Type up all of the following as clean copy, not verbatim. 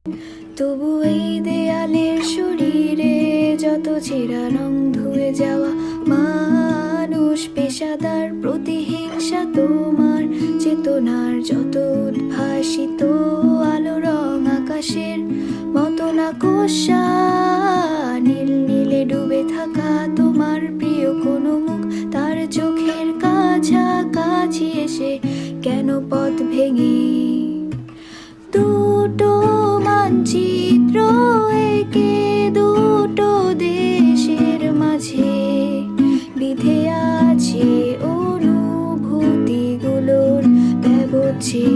তবু এই দেয়ালের শরীরে যত ছেঁড়া রং ধুয়ে যাওয়া মানুষ, পেশাদার প্রতিহিংসা তোমার চেতনার যত উদ্ভাসিত আলো রং আকাশের মতো না কোষা, নীল নীলে ডুবে থাকা তোমার প্রিয় কোনো মুখ, তার চোখের কাছাকাছি এসে কেন পথ ভেঙে দুটো মানচিত্র একে দুটো দেশের মাঝে বিধে আছে অনুভূতিগুলোর ব্যবচ্ছেদ।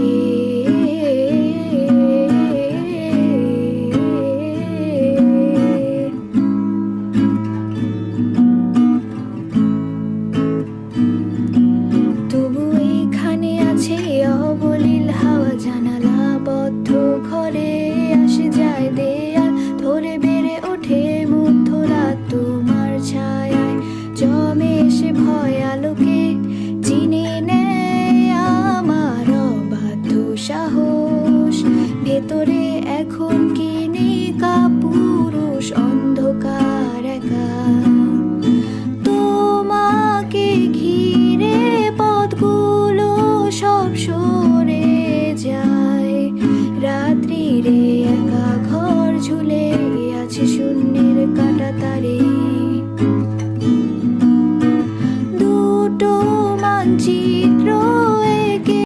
তবু এইখানে আছে অবলীল হাওয়া, জানালা বদ্ধ ঘরে আসে যায় দে